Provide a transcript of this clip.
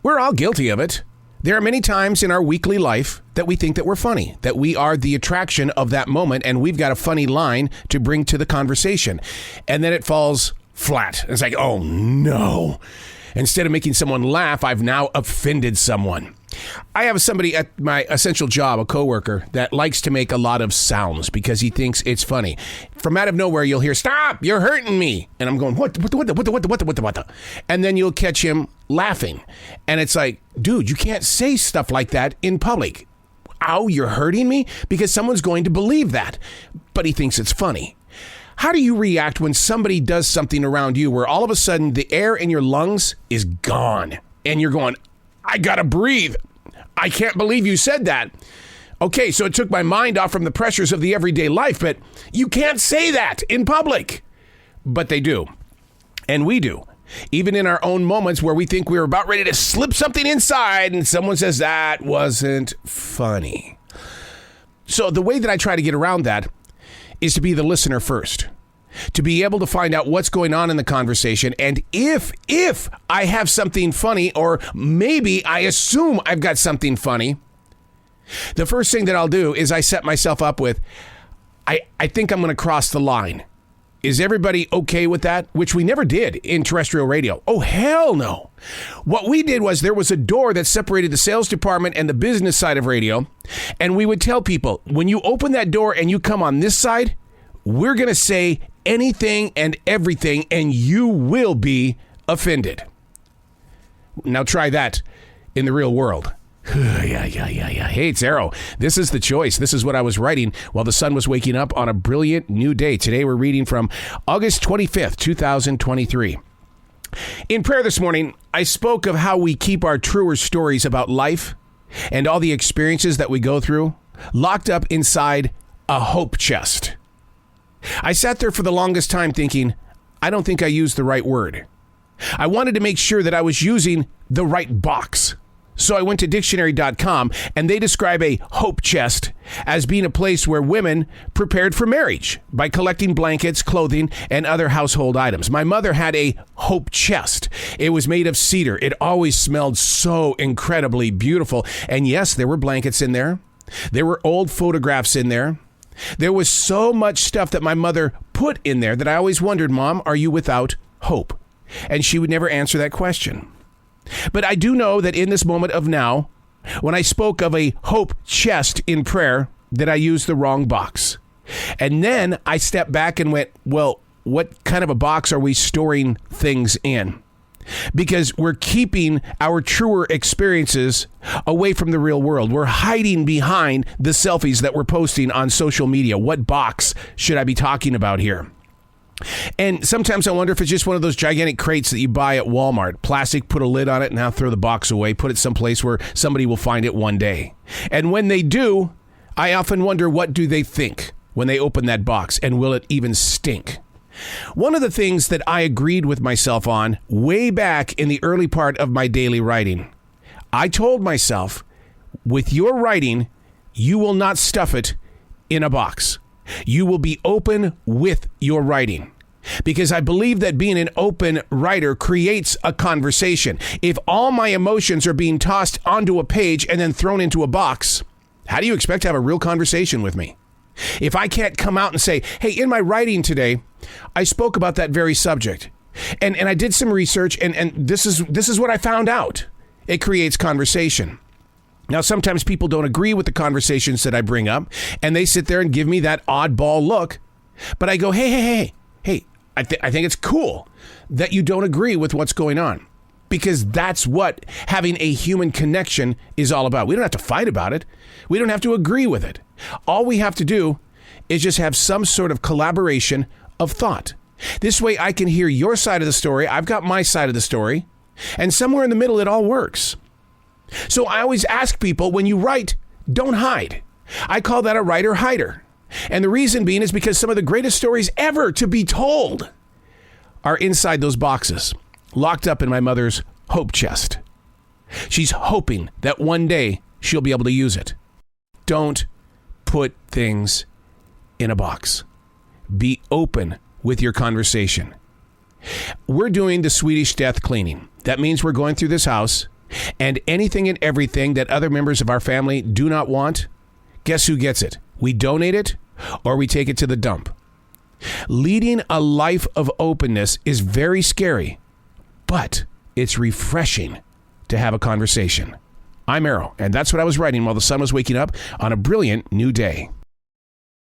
We're all guilty of it. There are many times in our weekly life that we think that we're funny, that we are the attraction of that moment, and we've got a funny line to bring to the conversation. And then it falls flat. It's like, oh no. Instead of making someone laugh, I've now offended someone. I have somebody at my essential job, a coworker, that likes to make a lot of sounds because he thinks it's funny. From out of nowhere, you'll hear, "Stop, you're hurting me." And I'm going, what? And then you'll catch him laughing. And it's like, dude, you can't say stuff like that in public. Ow, you're hurting me? Because someone's going to believe that. But he thinks it's funny. How do you react when somebody does something around you where all of a sudden the air in your lungs is gone and you're going, I gotta breathe. I can't believe you said that. Okay, so it took my mind off from the pressures of the everyday life, but you can't say that in public. But they do. And we do. Even in our own moments where we think we're about ready to slip something inside and someone says, that wasn't funny. So the way that I try to get around that is to be the listener first. To be able to find out what's going on in the conversation, and if I have something funny, or maybe I assume I've got something funny, the first thing that I'll do is I set myself up with, I think I'm going to cross the line. Is everybody okay with that? Which we never did in terrestrial radio. Oh, hell no. What we did was there was a door that separated the sales department and the business side of radio, and we would tell people, when you open that door and you come on this side, we're going to say anything and everything, and you will be offended. Now try that in the real world. Yeah. Hey, it's Arrow. This is The Choice. This is what I was writing while the sun was waking up on a brilliant new day. Today we're reading from August 25th, 2023. In prayer this morning, I spoke of how we keep our truer stories about life and all the experiences that we go through locked up inside a hope chest. I sat there for the longest time thinking, I don't think I used the right word. I wanted to make sure that I was using the right box. So I went to dictionary.com, and they describe a hope chest as being a place where women prepared for marriage by collecting blankets, clothing, and other household items. My mother had a hope chest. It was made of cedar. It always smelled so incredibly beautiful. And yes, there were blankets in there. There were old photographs in there. There was so much stuff that my mother put in there that I always wondered, Mom, are you without hope? And she would never answer that question. But I do know that in this moment of now, when I spoke of a hope chest in prayer, that I used the wrong box. And then I stepped back and went, well, what kind of a box are we storing things in? Because we're keeping our truer experiences away from the real world. We're hiding behind the selfies that we're posting on social media. What box should I be talking about here? And sometimes I wonder if it's just one of those gigantic crates that you buy at Walmart. Plastic, put a lid on it, now throw the box away, put it someplace where somebody will find it one day. And when they do, I often wonder, what do they think when they open that box? And will it even stink? One of the things that I agreed with myself on way back in the early part of my daily writing, I told myself, with your writing, you will not stuff it in a box. You will be open with your writing. Because I believe that being an open writer creates a conversation. If all my emotions are being tossed onto a page and then thrown into a box, how do you expect to have a real conversation with me? If I can't come out and say, hey, in my writing today, I spoke about that very subject. And I did some research, and this is what I found out. It creates conversation. Now, sometimes people don't agree with the conversations that I bring up, and they sit there and give me that oddball look. But I go, hey, I think it's cool that you don't agree with what's going on, because that's what having a human connection is all about. We don't have to fight about it. We don't have to agree with it. All we have to do is just have some sort of collaboration of thought. This way I can hear your side of the story. I've got my side of the story. And somewhere in the middle, it all works. So I always ask people, when you write, don't hide. I call that a writer hider. And the reason being is because some of the greatest stories ever to be told are inside those boxes, locked up in my mother's hope chest. She's hoping that one day she'll be able to use it. Don't put things in a box. Be open with your conversation. We're doing the Swedish death cleaning. That means we're going through this house And anything and everything that other members of our family do not want, guess who gets it? We donate it or we take it to the dump. Leading a life of openness is very scary, but it's refreshing to have a conversation. I'm Arrow, and that's what I was writing while the sun was waking up on a brilliant new day.